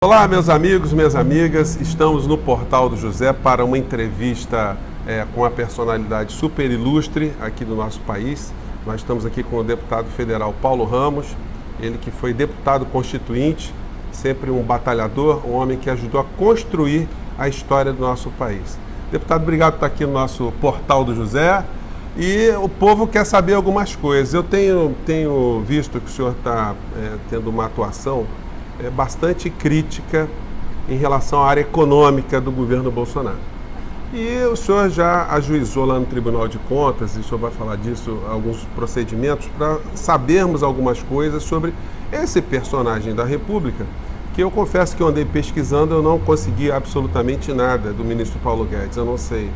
Olá, meus amigos, minhas amigas, estamos no Portal do José para uma entrevista com a personalidade super ilustre aqui do nosso país. Nós estamos aqui com o deputado federal Paulo Ramos, ele que foi deputado constituinte, sempre um batalhador, um homem que ajudou a construir a história do nosso país. Deputado, obrigado por estar aqui no nosso Portal do José. E o povo quer saber algumas coisas. Eu tenho visto que o senhor está tendo uma atuação bastante crítica em relação à área econômica do governo Bolsonaro. E o senhor já ajuizou lá no Tribunal de Contas, e o senhor vai falar disso, alguns procedimentos, para sabermos algumas coisas sobre esse personagem da República, que eu confesso que eu andei pesquisando, eu não consegui absolutamente nada do ministro Paulo Guedes. Eu não sei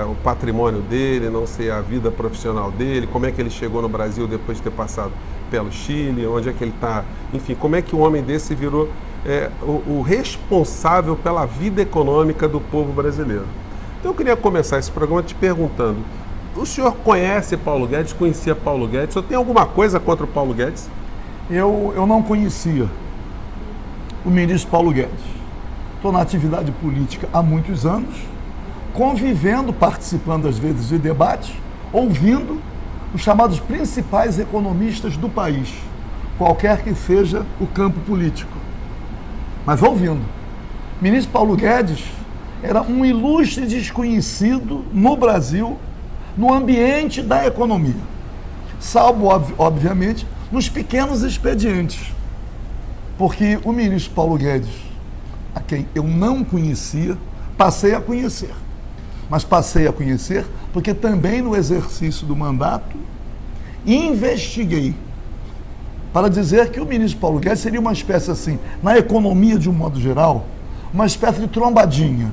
o patrimônio dele, não sei a vida profissional dele, como é que ele chegou no Brasil depois de ter passado pelo Chile, onde é que ele está, enfim, como é que um homem desse virou o responsável pela vida econômica do povo brasileiro. Então eu queria começar esse programa te perguntando, o senhor conhece Paulo Guedes, conhecia Paulo Guedes, o senhor tem alguma coisa contra o Paulo Guedes? Eu não conhecia o ministro Paulo Guedes. Estou na atividade política há muitos anos, convivendo, participando às vezes de debates, ouvindo os chamados principais economistas do país, qualquer que seja o campo político. Mas ouvindo. O ministro Paulo Guedes era um ilustre desconhecido no Brasil, no ambiente da economia, salvo, obviamente, nos pequenos expedientes. Porque o ministro Paulo Guedes, a quem eu não conhecia, passei a conhecer. Mas passei a conhecer porque também no exercício do mandato investiguei para dizer que o ministro Paulo Guedes seria uma espécie assim, na economia de um modo geral, uma espécie de trombadinha.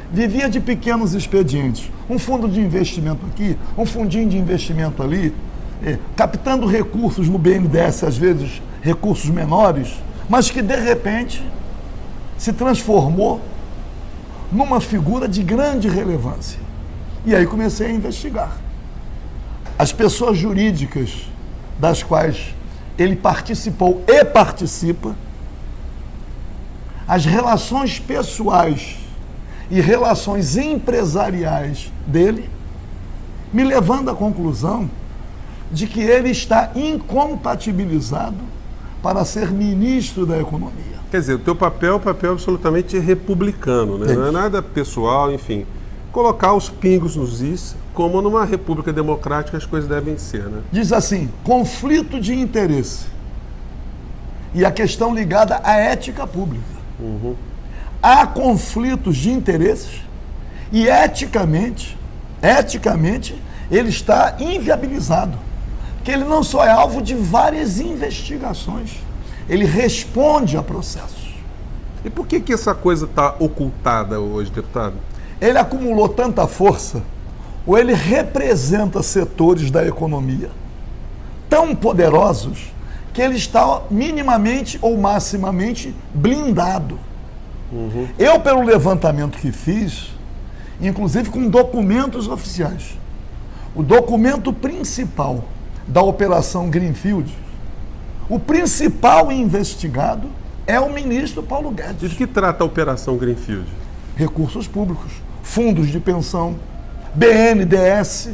Vivia de pequenos expedientes, um fundo de investimento aqui, um fundinho de investimento ali, captando recursos no BNDES, às vezes recursos menores, mas que de repente se transformou numa figura de grande relevância. E aí comecei a investigar. As pessoas jurídicas das quais ele participou e participa, as relações pessoais e relações empresariais dele, me levando à conclusão de que ele está incompatibilizado para ser ministro da Economia. Quer dizer, o teu papel é um papel absolutamente republicano, né? Não é nada pessoal, enfim. Colocar os pingos nos is, como numa república democrática as coisas devem ser, né? Diz assim, conflito de interesse e a questão ligada à ética pública. Uhum. Há conflitos de interesses e eticamente, ele está inviabilizado. Porque ele não só é alvo de várias investigações, ele responde a processos. E por que essa coisa está ocultada hoje, deputado? Ele acumulou tanta força, ou ele representa setores da economia tão poderosos, que ele está minimamente ou maximamente blindado. Uhum. Eu, pelo levantamento que fiz, inclusive com documentos oficiais, o documento principal da Operação Greenfield, o principal investigado é o ministro Paulo Guedes. De que trata a Operação Greenfield? Recursos públicos, fundos de pensão, BNDES.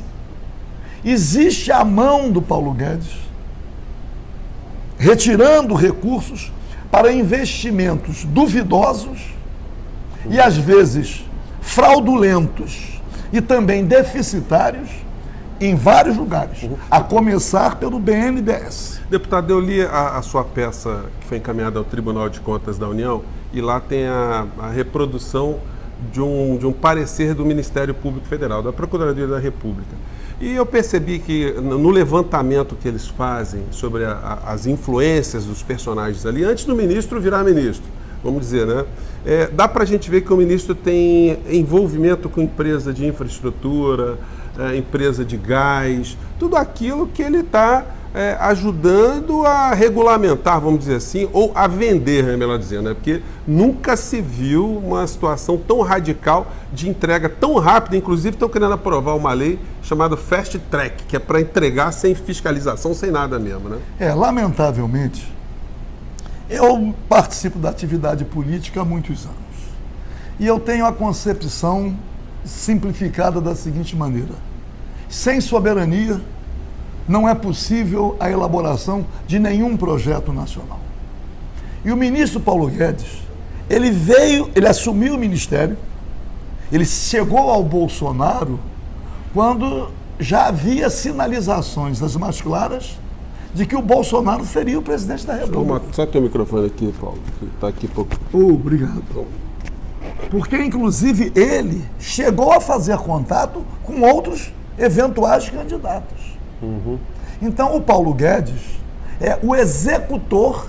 Existe a mão do Paulo Guedes retirando recursos para investimentos duvidosos e às vezes fraudulentos e também deficitários em vários lugares, a começar pelo BNDES. Deputado, eu li a sua peça que foi encaminhada ao Tribunal de Contas da União e lá tem a reprodução de um parecer do Ministério Público Federal, da Procuradoria da República. E eu percebi que no levantamento que eles fazem sobre as influências dos personagens ali, antes do ministro virar ministro, vamos dizer, né? Dá para a gente ver que o ministro tem envolvimento com empresa de infraestrutura, empresa de gás, tudo aquilo que ele está ajudando a regulamentar, vamos dizer assim, ou a vender, é melhor dizer, né? Porque nunca se viu uma situação tão radical de entrega tão rápida, inclusive estão querendo aprovar uma lei chamada Fast Track, que é para entregar sem fiscalização, sem nada mesmo, né? Lamentavelmente, Eu participo da atividade política há muitos anos. E eu tenho a concepção simplificada da seguinte maneira: sem soberania, não é possível a elaboração de nenhum projeto nacional. E o ministro Paulo Guedes, ele assumiu o ministério, ele chegou ao Bolsonaro quando já havia sinalizações das mais claras de que o Bolsonaro seria o presidente da República. Só teu microfone aqui, Paulo, que está aqui pouco. Obrigado. Porque, inclusive, ele chegou a fazer contato com outros eventuais candidatos. Então, o Paulo Guedes é o executor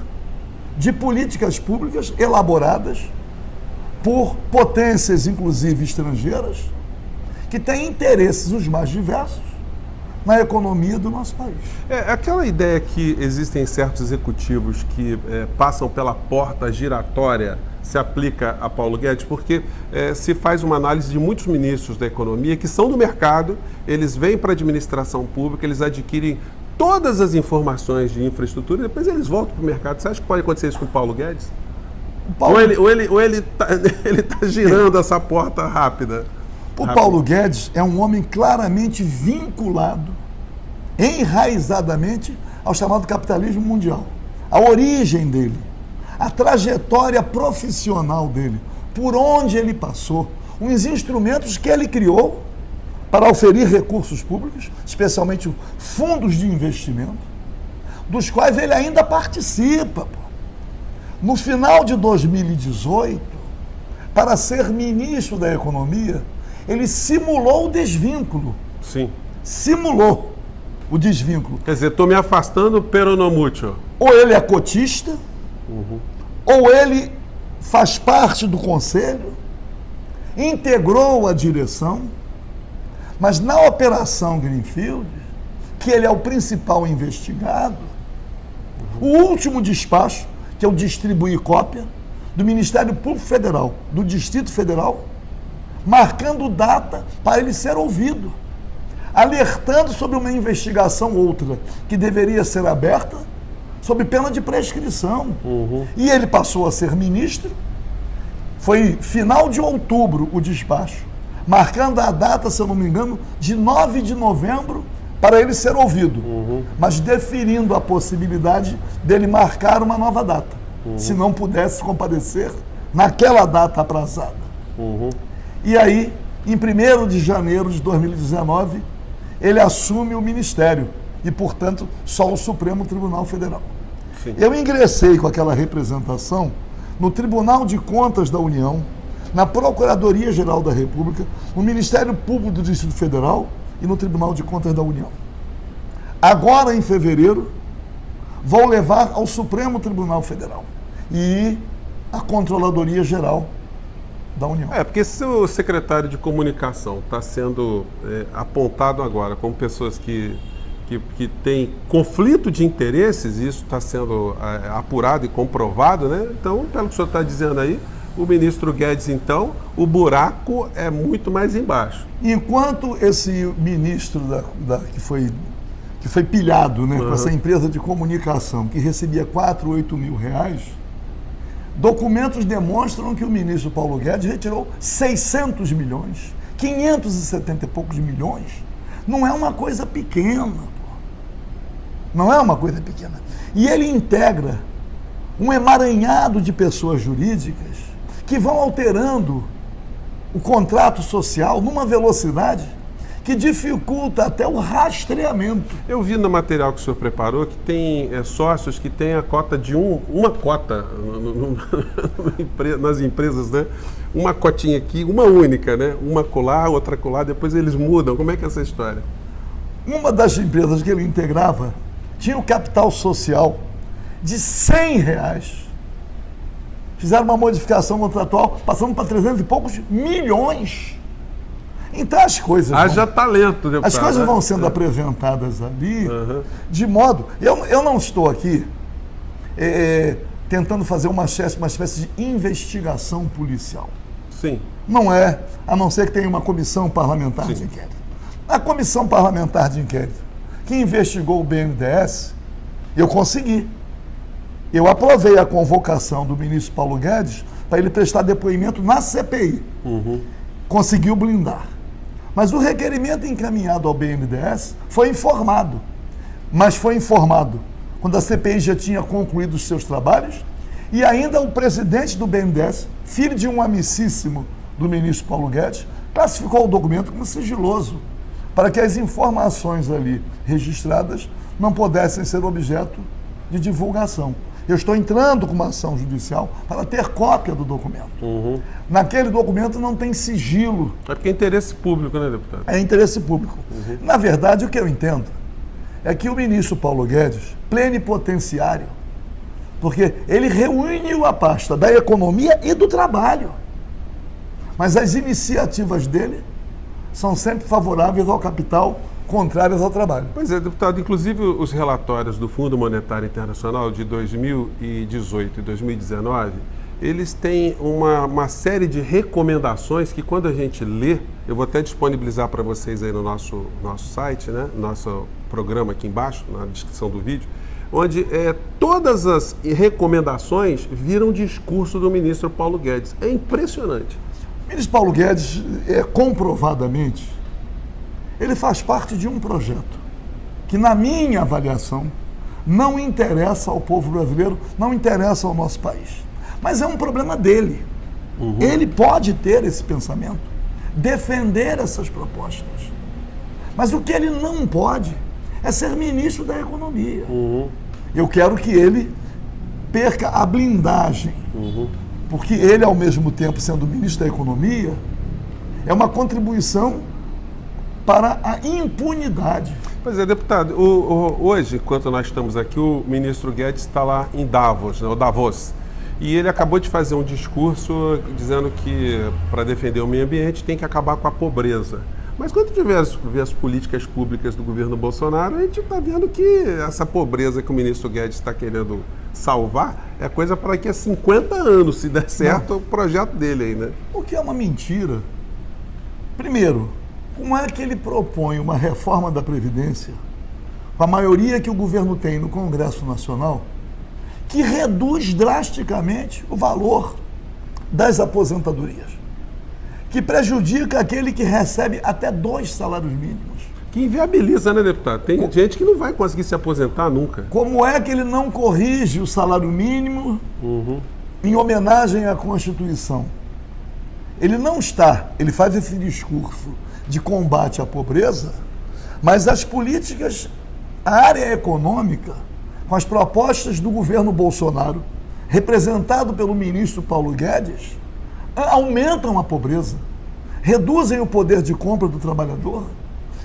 de políticas públicas elaboradas por potências, inclusive estrangeiras, que têm interesses os mais diversos na economia do nosso país. Aquela ideia que existem certos executivos que passam pela porta giratória se aplica a Paulo Guedes, porque se faz uma análise de muitos ministros da economia que são do mercado, eles vêm para a administração pública, eles adquirem todas as informações de infraestrutura e depois eles voltam para o mercado. Você acha que pode acontecer isso com o Paulo Guedes? Ou ele está girando essa porta rápida? O Paulo Guedes é um homem claramente vinculado, enraizadamente, ao chamado capitalismo mundial. A origem dele, a trajetória profissional dele, por onde ele passou, os instrumentos que ele criou para oferir recursos públicos, especialmente fundos de investimento, dos quais ele ainda participa. No final de 2018, para ser ministro da Economia, ele simulou o desvínculo. Sim. Simulou o desvínculo. Quer dizer, estou me afastando pero no mucho. Ou ele é cotista, ou ele faz parte do conselho, integrou a direção, mas na Operação Greenfield, que ele é o principal investigado, o último despacho, que eu distribuí cópia, do Ministério Público Federal, do Distrito Federal, marcando data para ele ser ouvido, alertando sobre uma investigação outra que deveria ser aberta sob pena de prescrição. E ele passou a ser ministro, foi final de outubro o despacho, marcando a data, se eu não me engano, de 9 de novembro para ele ser ouvido, mas deferindo a possibilidade dele marcar uma nova data, se não pudesse comparecer naquela data aprazada. E aí, em 1º de janeiro de 2019, ele assume o ministério e, portanto, só o Supremo Tribunal Federal. Sim. Eu ingressei com aquela representação no Tribunal de Contas da União, na Procuradoria-Geral da República, no Ministério Público do Distrito Federal e no Tribunal de Contas da União. Agora, em fevereiro, vou levar ao Supremo Tribunal Federal e à Controladoria-Geral da União. Porque se o secretário de comunicação está sendo apontado agora como pessoas que têm conflito de interesses, e isso está sendo apurado e comprovado, né? Então, pelo que o senhor está dizendo aí, o ministro Guedes, então, o buraco é muito mais embaixo. Enquanto esse ministro que foi pilhado, né, com essa empresa de comunicação, que recebia 4, 8 mil reais, documentos demonstram que o ministro Paulo Guedes retirou 600 milhões, 570 e poucos milhões. Não é uma coisa pequena, não é uma coisa pequena. E ele integra um emaranhado de pessoas jurídicas que vão alterando o contrato social numa velocidade que dificulta até o rastreamento. Eu vi no material que o senhor preparou que tem sócios que têm a cota de uma cota nas empresas, né? Uma cotinha aqui, uma única, né? Uma colar, outra colar, depois eles mudam. Como é que é essa história? Uma das empresas que ele integrava tinha um capital social de R$100. Fizeram uma modificação contratual, passando para 300 e poucos milhões. Então as coisas... Haja talento, deputado. As coisas vão sendo apresentadas ali, de modo... Eu não estou aqui tentando fazer uma espécie de investigação policial. Sim. Não é, a não ser que tenha uma comissão parlamentar de inquérito. A comissão parlamentar de inquérito que investigou o BNDES, eu consegui Eu aprovei a convocação do ministro Paulo Guedes para ele prestar depoimento na CPI. Conseguiu blindar. Mas o requerimento encaminhado ao BNDES foi informado. Mas foi informado quando a CPI já tinha concluído os seus trabalhos e ainda o presidente do BNDES, filho de um amicíssimo do ministro Paulo Guedes, classificou o documento como sigiloso, para que as informações ali registradas não pudessem ser objeto de divulgação. Eu estou entrando com uma ação judicial para ter cópia do documento. Naquele documento não tem sigilo. É porque é interesse público, né, deputado? É interesse público. Na verdade, o que eu entendo é que o ministro Paulo Guedes, plenipotenciário, porque ele reuniu a pasta da economia e do trabalho. Mas as iniciativas dele são sempre favoráveis ao capital, contrárias ao trabalho. Pois é, deputado, inclusive os relatórios do Fundo Monetário Internacional de 2018 e 2019, eles têm uma série de recomendações que quando a gente lê, eu vou até disponibilizar para vocês aí no nosso site, né? Nosso programa aqui embaixo, na descrição do vídeo, onde todas as recomendações viram discurso do ministro Paulo Guedes. É impressionante. O ministro Paulo Guedes, comprovadamente, ele faz parte de um projeto que, na minha avaliação, não interessa ao povo brasileiro, não interessa ao nosso país. Mas é um problema dele. Ele pode ter esse pensamento, defender essas propostas. Mas o que ele não pode é ser ministro da Economia. Eu quero que ele perca a blindagem, porque ele, ao mesmo tempo, sendo ministro da Economia, é uma contribuição para a impunidade. Pois é, deputado, hoje, enquanto nós estamos aqui, o ministro Guedes está lá em Davos, né, o Davos, e ele acabou de fazer um discurso dizendo que, para defender o meio ambiente, tem que acabar com a pobreza. Mas quando a gente vê as políticas públicas do governo Bolsonaro, a gente está vendo que essa pobreza que o ministro Guedes está querendo salvar é coisa para daqui a 50 anos, se der certo, o projeto dele aí, né? O que é uma mentira. Primeiro, como é que ele propõe uma reforma da Previdência, com a maioria que o governo tem no Congresso Nacional, que reduz drasticamente o valor das aposentadorias, que prejudica aquele que recebe até 2 salários mínimos? Que inviabiliza, né, deputado? Tem gente que não vai conseguir se aposentar nunca. Como é que ele não corrige o salário mínimo em homenagem à Constituição? Ele não está, ele faz esse discurso de combate à pobreza, mas as políticas, a área econômica, com as propostas do governo Bolsonaro, representado pelo ministro Paulo Guedes, aumentam a pobreza, reduzem o poder de compra do trabalhador,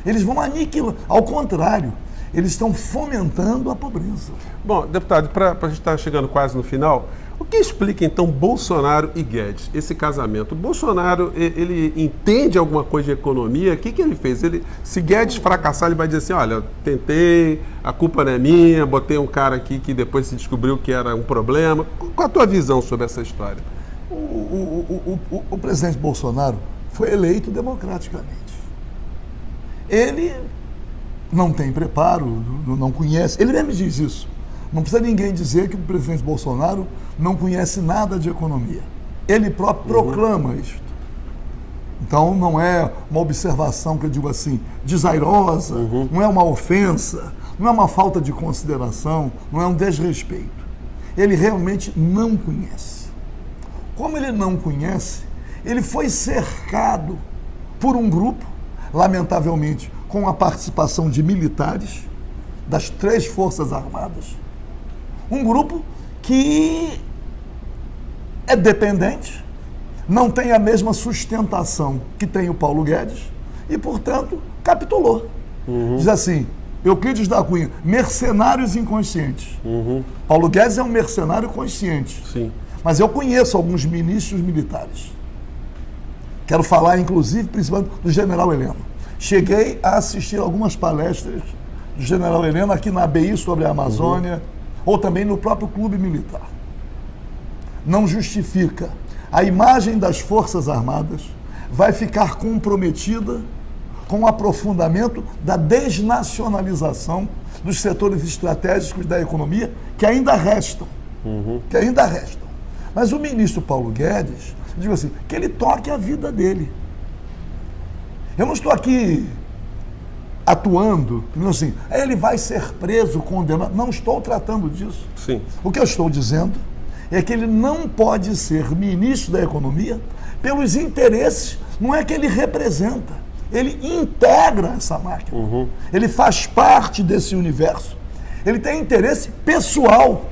eles vão aniquilar, ao contrário, eles estão fomentando a pobreza. Bom, deputado, para a gente estar chegando quase no final, o que explica então Bolsonaro e Guedes, esse casamento? O Bolsonaro, ele entende alguma coisa de economia? O que ele fez? Se Guedes fracassar, ele vai dizer assim, olha, tentei, a culpa não é minha, botei um cara aqui que depois se descobriu que era um problema. Qual a tua visão sobre essa história? O presidente Bolsonaro foi eleito democraticamente. Ele não tem preparo, não conhece, ele mesmo diz isso. Não precisa ninguém dizer que o presidente Bolsonaro não conhece nada de economia. Ele próprio proclama isto. Então não é uma observação que eu digo assim, desairosa, não é uma ofensa, não é uma falta de consideração, não é um desrespeito. Ele realmente não conhece. Como ele não conhece, ele foi cercado por um grupo, lamentavelmente, com a participação de militares das 3 Forças Armadas. Um grupo que é dependente, não tem a mesma sustentação que tem o Paulo Guedes e, portanto, capitulou. Diz assim, Euclides da Cunha, mercenários inconscientes. Paulo Guedes é um mercenário consciente. Sim. Mas eu conheço alguns ministros militares. Quero falar, inclusive, principalmente do general Heleno. Cheguei a assistir algumas palestras do general Heleno aqui na ABI sobre a Amazônia, ou também no próprio clube militar. Não justifica. A imagem das Forças Armadas vai ficar comprometida com o aprofundamento da desnacionalização dos setores estratégicos da economia que ainda restam. que ainda restam. Mas o ministro Paulo Guedes, digo assim, que ele toque a vida dele. Eu não estou aqui atuando, assim, ele vai ser preso, condenado. Não estou tratando disso. Sim. O que eu estou dizendo é que ele não pode ser ministro da Economia pelos interesses, não é que ele representa, ele integra essa máquina. Ele faz parte desse universo. Ele tem interesse pessoal.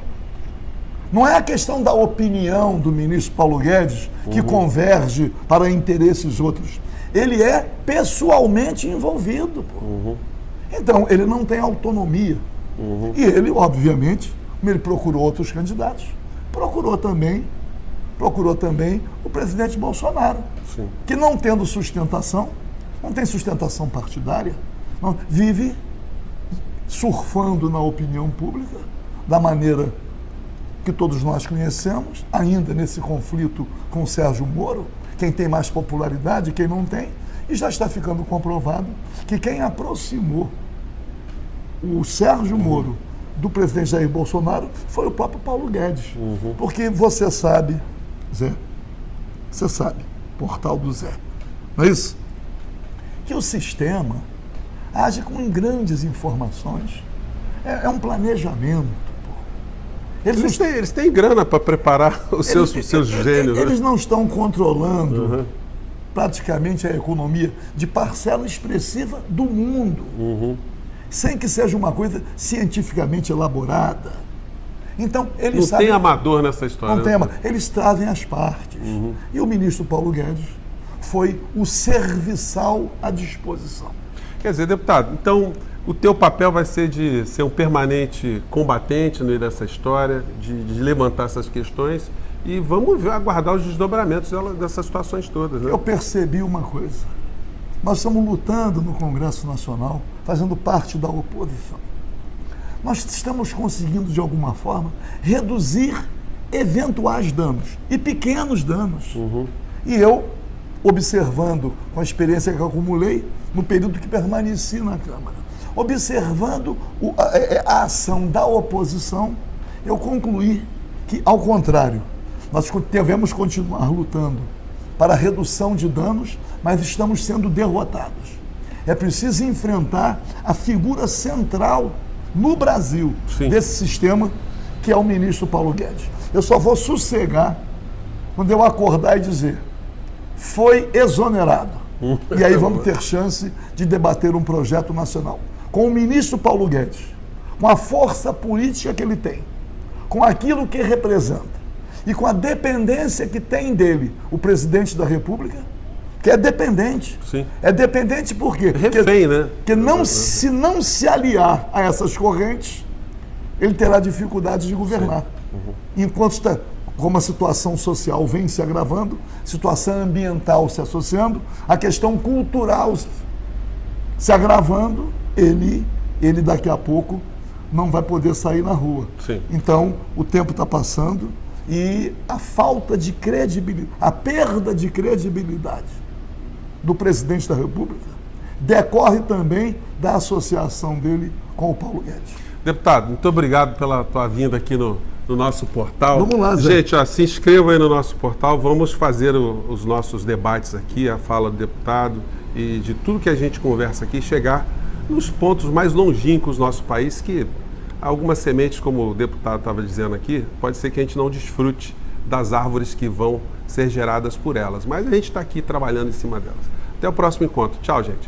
Não é a questão da opinião do ministro Paulo Guedes que converge para interesses outros. Ele é pessoalmente envolvido. Então, ele não tem autonomia. E ele, obviamente, como ele procurou outros candidatos, procurou também o presidente Bolsonaro, Sim. que não tendo sustentação, não tem sustentação partidária, vive surfando na opinião pública da maneira que todos nós conhecemos, ainda nesse conflito com o Sérgio Moro, quem tem mais popularidade, quem não tem, e já está ficando comprovado que quem aproximou o Sérgio Moro do presidente Jair Bolsonaro foi o próprio Paulo Guedes. Porque você sabe, Zé, você sabe, portal do Zé, não é isso? Que o sistema age com grandes informações. É um planejamento. Eles têm grana para preparar os seus gênios. Eles não estão controlando praticamente a economia de parcela expressiva do mundo, sem que seja uma coisa cientificamente elaborada. Então, eles não sabem, tem amador nessa história. Não tem amador. Eles trazem as partes. E o ministro Paulo Guedes foi o serviçal à disposição. Quer dizer, deputado, então o teu papel vai ser de ser um permanente combatente no meio dessa história, de levantar essas questões e vamos aguardar os desdobramentos dessas situações todas. Né? Eu percebi uma coisa. Nós estamos lutando no Congresso Nacional, fazendo parte da oposição. Nós estamos conseguindo, de alguma forma, reduzir eventuais danos, e pequenos danos. E eu, observando, com a experiência que eu acumulei, no período que permaneci na Câmara, observando a ação da oposição, eu concluí que, ao contrário, nós devemos continuar lutando para a redução de danos, mas estamos sendo derrotados. É preciso enfrentar a figura central no Brasil desse sistema, que é o ministro Paulo Guedes. Eu só vou sossegar quando eu acordar e dizer: foi exonerado. E aí vamos ter chance de debater um projeto nacional. Com o ministro Paulo Guedes, com a força política que ele tem, com aquilo que representa e com a dependência que tem dele o presidente da República, que é dependente. Sim. É dependente por quê? Refém, né? Porque se não se aliar a essas correntes, ele terá dificuldades de governar. Enquanto está, como a situação social vem se agravando, situação ambiental se associando, a questão cultural se agravando, ele daqui a pouco não vai poder sair na rua. Sim. Então, o tempo está passando e a falta de credibilidade, a perda de credibilidade do presidente da República decorre também da associação dele com o Paulo Guedes. Deputado, muito obrigado pela tua vinda aqui no nosso portal. Vamos lá, Zé. Gente, se inscreva aí no nosso portal, vamos fazer os nossos debates aqui, a fala do deputado e de tudo que a gente conversa aqui, chegar nos pontos mais longínquos do nosso país, que algumas sementes, como o deputado estava dizendo aqui, pode ser que a gente não desfrute das árvores que vão ser geradas por elas, mas a gente está aqui trabalhando em cima delas. Até o próximo encontro. Tchau, gente.